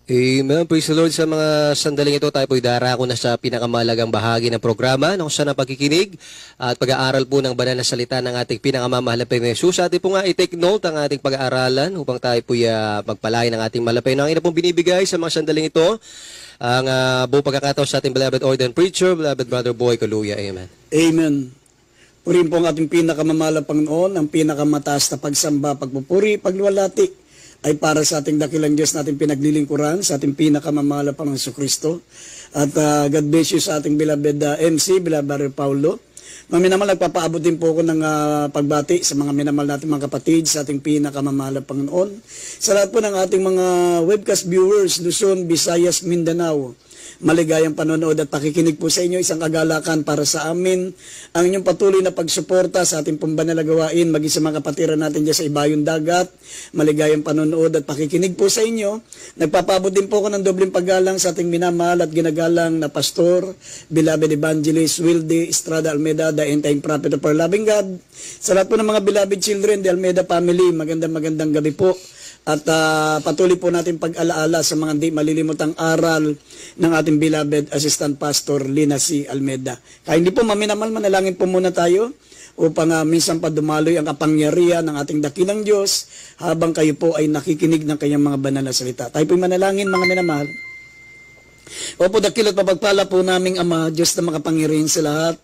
Amen. Praise the Lord. Sa mga sandaling ito, tayo po'y darako na sa pinakamalagang bahagi ng programa na kung saan ang pagkikinig at pag-aaral po ng banal na salita ng ating pinakamamahal na Panginoon Jesus. Ating po nga i-take note ang ating pag-aaralan upang tayo po'y magpalain ng ating malapay. Ang ina pong binibigay sa mga sandaling ito, ang buong pagkakataon sa ating beloved ordained preacher, beloved Brother Boy Kaluya. Amen. Amen. Purihin po ang ating pinakamamahal na Panginoon, ang pinakamataas na pagsamba, pagpupuri, pagluwalhati ay para sa ating dakilang Diyos natin pinaglilingkuran, sa ating pinakamamahal na Panginoon Jesucristo. At God bless you sa ating beloved MC, beloved Brother Paulo. Mga minamahal, nagpapaabot din po ako ng pagbati sa mga minamahal natin mga kapatid sa ating pinakamamahal na Panginoon. Sa lahat po ng ating mga webcast viewers, Luzon, Visayas, Mindanao, maligayang panonood at pakikinig po sa inyo, isang kagalakan para sa amin ang inyong patuloy na pagsuporta sa ating pambanal na gawain, maging sa mga kapatiran natin dyan sa ibayong dagat. Maligayang panonood at pakikinig po sa inyo. Nagpapabot din po ako ng dobleng paggalang sa ating minamahal at ginagalang na pastor, beloved evangelist Wilde Estrada Almeida, the end-time prophet of our loving God. Sa lahat po ng mga beloved children, the Almeida family, magandang gabi po. At patuloy po natin pag-alaala sa mga hindi malilimutang aral ng ating beloved Assistant Pastor Lina C. Almeida. Kaya hindi po maminamal, manalangin po muna tayo upang minsan pa dumaloy ang kapangyarihan ng ating dakilang Diyos habang kayo po ay nakikinig ng kanyang mga banal na salita. Tayo po manalangin, mga minamahal. Opo, dakil at mapagpala po naming Ama, Diyos na makapangyarihan sa lahat.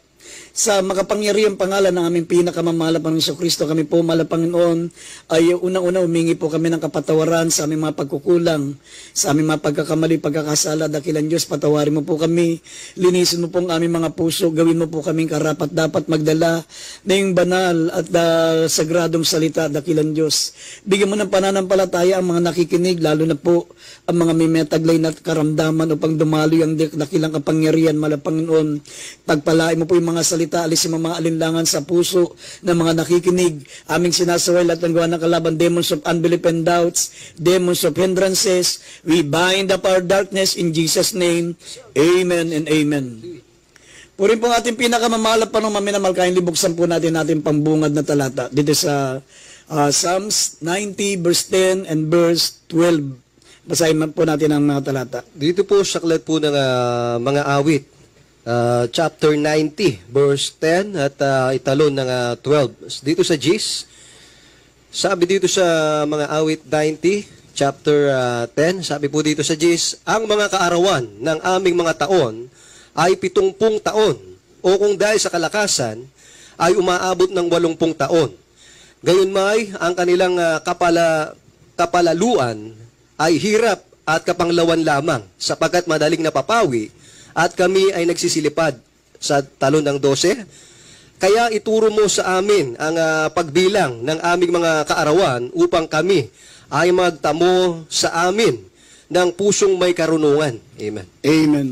Sa makapangyarihang pangalan ng aming pinakamamahal na Panginoon Jesucristo, kami po, mahal na Panginoon, ay unang-una humingi po kami ng kapatawaran sa aming mga pagkukulang, sa aming mga pagkakamali, pagkakasala. Dakilan Diyos, patawarin mo po kami, linisin mo po ang aming mga puso, gawin mo po kaming karapat dapat magdala na yung banal at sagradong salita. Dakilan Diyos, bigyan mo ng pananampalataya ang mga nakikinig, lalo na po ang mga may metaglay na karamdaman upang dumaloy ang dakilang kapangyarihan, mahal na Panginoon. Pagpalain mo po yung mga salita, alisin mo mga alinlangan sa puso ng mga nakikinig. Aming sinasaway lahat ng gawa ng kalaban, demons of unbelief and doubts, demons of hindrances. We bind up our darkness in Jesus' name. Amen and amen. Purin po ang ating pinakamamahal pa nung maminamal, kain libuksan po natin pambungad na talata dito sa Psalms 90 verse 10 and verse 12. Basahin po natin ang mga talata. Dito po sa aklat po ng mga awit, chapter 90, verse 10 at italon ng 12. Dito sa GIS, sabi dito sa mga awit 90, chapter 10, sabi po dito sa GIS, ang mga kaarawan ng aming mga taon ay 70 taon, o kung dahil sa kalakasan, ay umaabot ng 80 taon. Gayunmay, ang kanilang kapalaluan ay hirap at kapanglawan lamang, sapagkat madaling napapawi, at kami ay nagsisilipad sa talon ng 12. Kaya ituro mo sa amin ang pagbilang ng aming mga kaarawan upang kami ay magtamo sa amin ng pusong may karunungan. Amen. Amen.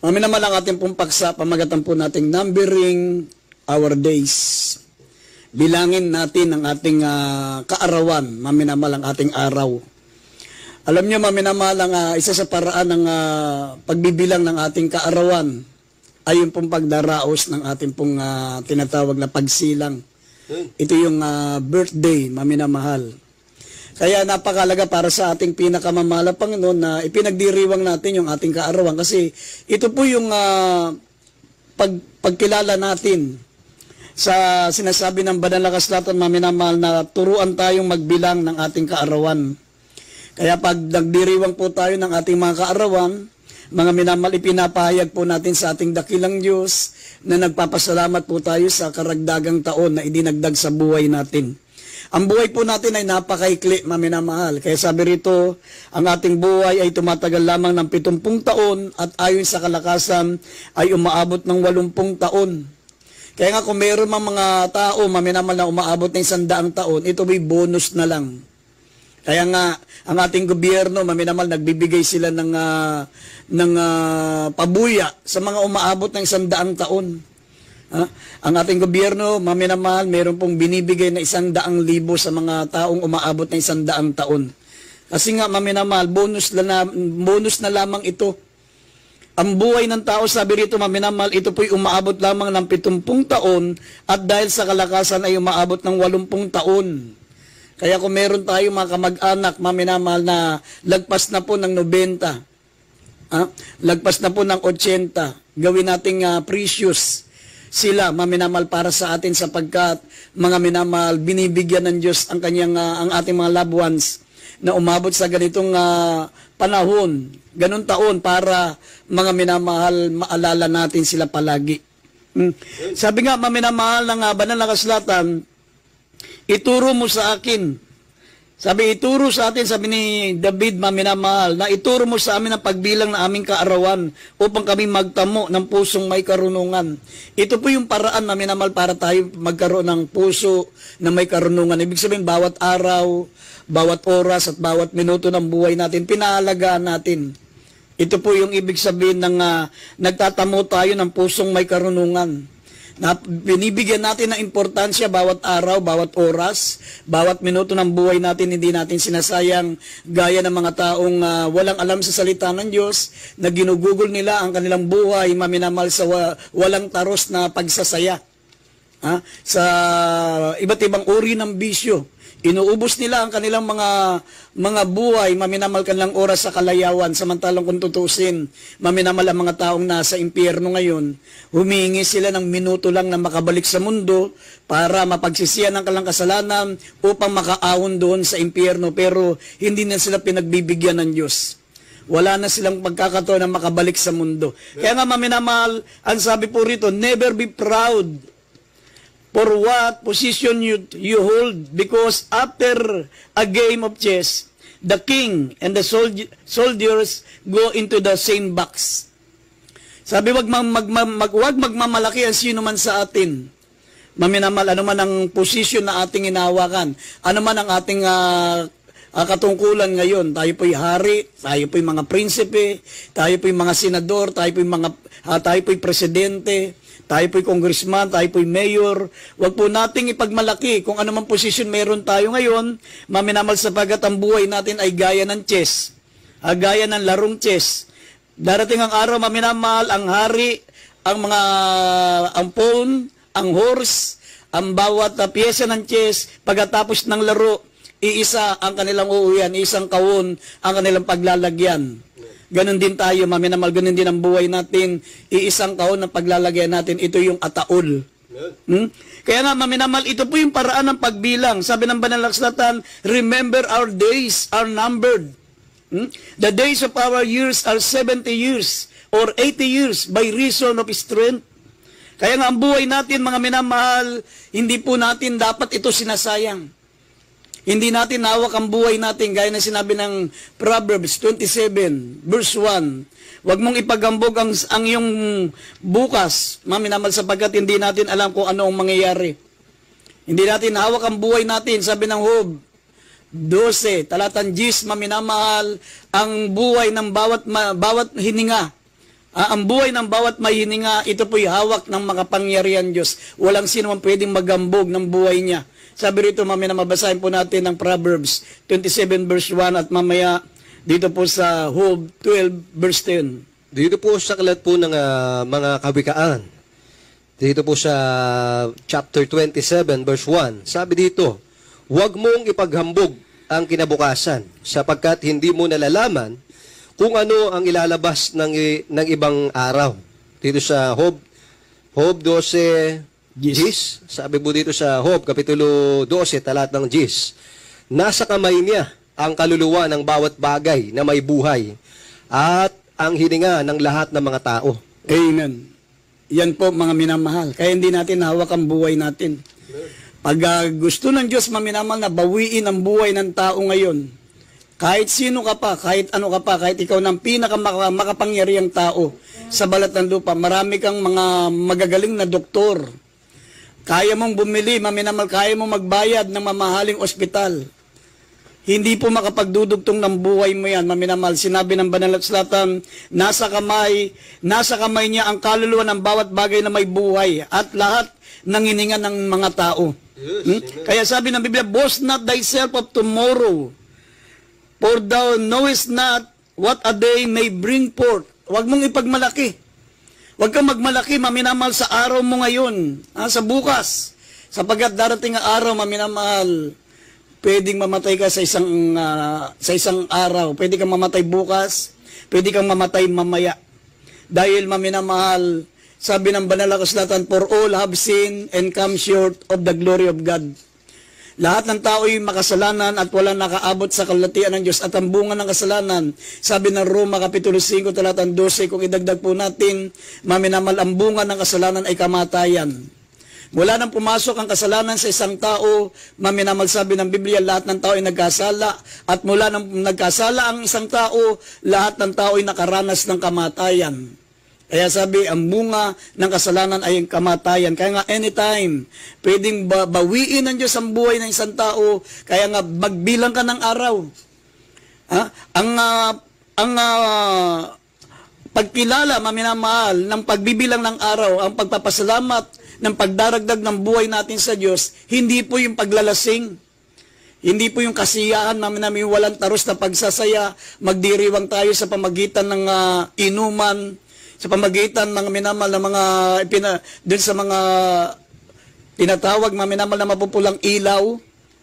Amin naman ang ating pong paksa, pamagatan po nating numbering our days. Bilangin natin ang ating kaarawan, maminamal ang ating araw. Alam niyo, maminamahal, ang isa sa paraan ng pagbibilang ng ating kaarawan ay yung pong pagdaraos ng ating pong tinatawag na pagsilang. Ito yung birthday, maminamahal. Kaya napakalaga para sa ating pinakamamahal na Panginoon na ipinagdiriwang natin yung ating kaarawan kasi ito po yung pagkilala natin sa sinasabi ng banal na kasulatan, maminamahal, na turuan tayong magbilang ng ating kaarawan. Kaya pag nagdiriwang po tayo ng ating mga kaarawan, mga minamahal, ipinapahayag po natin sa ating dakilang Diyos na nagpapasalamat po tayo sa karagdagang taon na idinagdag sa buhay natin. Ang buhay po natin ay napakaikli, maminamahal. Kaya sabi rito, ang ating buhay ay tumatagal lamang ng 70 taon at ayon sa kalakasan ay umaabot ng 80 taon. Kaya nga kung meron mga tao, maminamahal, na umaabot ng 100 taon, ito ay bonus na lang. Kaya nga, ang ating gobyerno, maminamal, nagbibigay sila ng pabuya sa mga umaabot ng 100 taon. Ang ating gobyerno, maminamal, meron pong binibigay na 100,000 sa mga taong umaabot ng 100 taon. Kasi nga, maminamal, bonus na lamang ito. Ang buhay ng tao, sabi rito, maminamal, ito po'y umaabot lamang ng 70 taon at dahil sa kalakasan ay umaabot ng 80 taon. Kaya kung meron tayo mga kamag-anak, maminamahal na lagpas na po ng 90, lagpas na po ng 80, gawin nating precious sila, maminamahal para sa atin sapagkat mga minamahal, binibigyan ng Diyos ang ang ating mga loved ones na umabot sa ganitong panahon, ganun taon para mga minamahal, maalala natin sila palagi. Sabi nga, maminamahal ng banal na kasulatan, ituro mo sa akin. Sabi, ituro sa atin, sabi ni David, maminamahal, na ituro mo sa amin ang pagbilang na aming kaarawan upang kami magtamo ng pusong may karunungan. Ito po yung paraan, maminamahal, para tayo magkaroon ng puso na may karunungan. Ibig sabihin, bawat araw, bawat oras at bawat minuto ng buhay natin, pinaalagaan natin. Ito po yung ibig sabihin ng nagtatamo tayo ng pusong may karunungan. Na binibigyan natin ng importansya bawat araw, bawat oras, bawat minuto ng buhay natin, hindi natin sinasayang gaya ng mga taong walang alam sa salita ng Diyos, na ginugugol nila ang kanilang buhay, maminamahal sa walang taros na pagsasaya. Sa iba't ibang uri ng bisyo. Inuubos nila ang kanilang mga buhay, maminamal kanilang oras sa kalayawan, samantalang kung tutusin, maminamal ang mga taong nasa impyerno ngayon, humingi sila ng minuto lang na makabalik sa mundo para mapagsisiyan ng kanilang kasalanan upang makaahon doon sa impyerno, pero hindi na sila pinagbibigyan ng Diyos. Wala na silang pagkakataon na makabalik sa mundo. Kaya nga maminamahal, ang sabi po rito, never be proud for what position you hold, because after a game of chess, the king and the soldiers go into the same box. Sabi, wag magmamalaki ang sino man sa atin. Maminamal, ano man ang posisyon na ating inahawakan, ano man ang ating katungkulan ngayon. Tayo po'y hari, tayo po'y mga prinsipe, tayo po'y mga senador, tayo po'y presidente, tayo po'y congressman, tayo po'y mayor. Huwag po nating ipagmalaki kung ano man posisyon meron tayo ngayon, maminamal, sapagat ang buhay natin ay gaya ng chess, gaya ng larong chess. Darating ang araw, maminamal, ang hari, ang pawn, ang horse, ang bawat pyesa ng chess, pagkatapos ng laro, iisa ang kanilang uuwian, isang kawon ang kanilang paglalagyan. Ganon din tayo, maminamal, ganon din ang buhay natin. Iisang taon na paglalagyan natin, ito yung ataol. Kaya nga, maminamal, ito po yung paraan ng pagbilang. Sabi ng banal na kasulatan, remember our days are numbered. The days of our years are 70 years or 80 years by reason of strength. Kaya nga, ang buhay natin, mga minamahal, hindi po natin dapat ito sinasayang. Hindi natin hawak ang buhay natin, gaya na sinabi ng Proverbs 27, verse 1. Huwag mong ipagambog ang iyong bukas, maminamal, sapagkat hindi natin alam kung ano ang mangyayari. Hindi natin hawak ang buhay natin, sabi ng Job 12, talatang 10, maminamahal, ang buhay ng bawat hininga. Ang buhay ng bawat may hininga, ito po'y hawak ng makapangyarihan Diyos. Walang sino man pwedeng magambog ng buhay niya. Sabi rito, mamaya mabasahin po natin ng Proverbs 27 verse 1 at mamaya dito po sa Job 12 verse 10. Dito po sa kalat po ng mga kawikaan. Dito po sa chapter 27 verse 1. Sabi dito, huwag mong ipaghambog ang kinabukasan sapagkat hindi mo nalalaman kung ano ang ilalabas ng ibang araw. Dito sa Job 12 Gis, sabi po dito sa Job, Kapitulo 12, talatang Gis, nasa kamay niya ang kaluluwa ng bawat bagay na may buhay at ang hininga ng lahat ng mga tao. Amen. Yan po, mga minamahal. Kaya hindi natin hawak ang buhay natin. Pag gusto ng Diyos, maminamahal, na bawiin ang buhay ng tao ngayon, kahit sino ka pa, kahit ano ka pa, kahit ikaw ng pinakamakapangyarihang tao sa balat ng lupa, marami kang mga magagaling na doktor. Kaya mong bumili, maminamal, kaya mong magbayad ng mamahaling ospital. Hindi po makapagdudugtong ng buhay mo yan, maminamal. Sinabi ng banal na kasulatan, nasa kamay niya ang kaluluwa ng bawat bagay na may buhay at lahat ng hininga ng mga tao. Kaya sabi ng Biblia, boast not thyself of tomorrow, for thou knowest not what a day may bring forth. Huwag mong ipagmalaki. Huwag kang magmalaki, maminamahal, sa araw mo ngayon, sa bukas. Sapagkat darating ang araw, maminamahal, pwedeng mamatay ka sa isang araw, pwede kang mamatay bukas, pwede kang mamatay mamaya. Dahil maminamahal, sabi ng banal na kasulatan, for all have sinned and come short of the glory of God. Lahat ng tao ay makasalanan at walang nakaabot sa kalulatian ng Diyos at ang bunga ng kasalanan. Sabi ng Roma Kapitulo 5, talatang 12, kung idagdag po natin, maminamal ang bunga ng kasalanan ay kamatayan. Mula nang pumasok ang kasalanan sa isang tao, maminamal sabi ng Biblia, lahat ng tao ay nagkasala. At mula nang nagkasala ang isang tao, lahat ng tao ay nakaranas ng kamatayan. Kaya sabi, ang bunga ng kasalanan ay kamatayan. Kaya nga anytime, pwedeng bawiin ng Diyos ang buhay ng isang tao. Kaya nga magbilang ka ng araw. Ang pagkilala, maminamahal, ng pagbibilang ng araw, ang pagpapasalamat ng pagdaragdag ng buhay natin sa Diyos, hindi po yung paglalasing. Hindi po yung kasiyahan namin walang taros na pagsasaya, magdiriwang tayo sa pamagitan ng inuman, sa pamagitan ng minamal na mga dun sa mga tinatawag maminamal na mapupulang ilaw.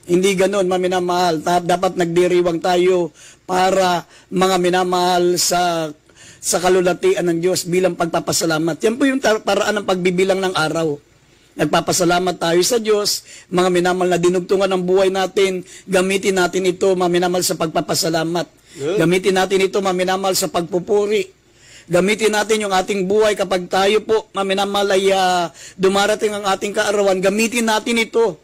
Hindi ganoon, maminamahal. Dapat nagdiriwang tayo para mga minamahal sa kalulatian ng Diyos bilang pagpapasalamat. Yan po yung paraan ng pagbibilang ng araw. Nagpapasalamat tayo sa Diyos, mga minamal na dinugtungan ng buhay natin, gamitin natin ito maminamal sa pagpapasalamat. Gamitin natin ito maminamal sa pagpupuri. Gamitin natin yung ating buhay kapag tayo po, maminamal ay dumarating ang ating kaarawan. Gamitin natin ito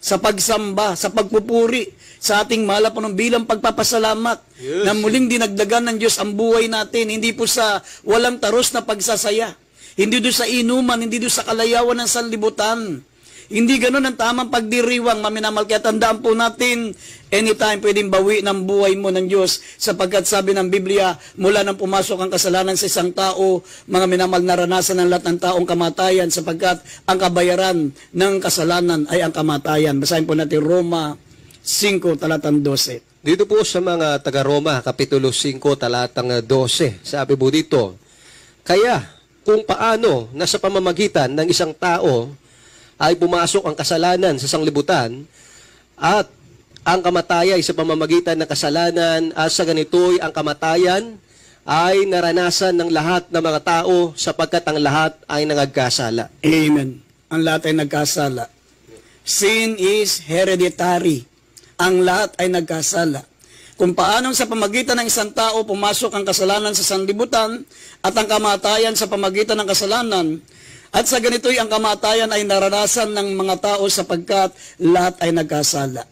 sa pagsamba, sa pagpupuri, sa ating malapanong bilang pagpapasalamat. Yes. Na muling dinagdagan ng Diyos ang buhay natin, hindi po sa walang taros na pagsasaya. Hindi doon sa inuman, hindi doon sa kalayawan ng sanlibutan. Hindi ganun ang tamang pagdiriwang, maminamal. Kaya tandaan po natin, anytime pwedeng bawi ng buhay mo ng Diyos, sapagkat sabi ng Biblia, mula nang pumasok ang kasalanan sa isang tao, mga minamal, naranasan ng lahat ng taong kamatayan, sapagkat ang kabayaran ng kasalanan ay ang kamatayan. Basahin po natin Roma 5, talatang 12. Dito po sa mga taga-Roma, Kapitulo 5, talatang 12, sabi po dito, kaya kung paano nasa pamamagitan ng isang tao ay pumasok ang kasalanan sa sanglibutan at ang kamatayan sa pamamagitan ng kasalanan at sa ganito'y ang kamatayan ay naranasan ng lahat ng mga tao sapagkat ang lahat ay nangagkasala. Amen. Ang lahat ay nagkasala. Sin is hereditary. Ang lahat ay nagkasala. Kung paanong sa pamagitan ng isang tao pumasok ang kasalanan sa sanlibutan at ang kamatayan sa pamagitan ng kasalanan, at sa ganito'y ang kamatayan ay naranasan ng mga tao sapagkat lahat ay nagkasala.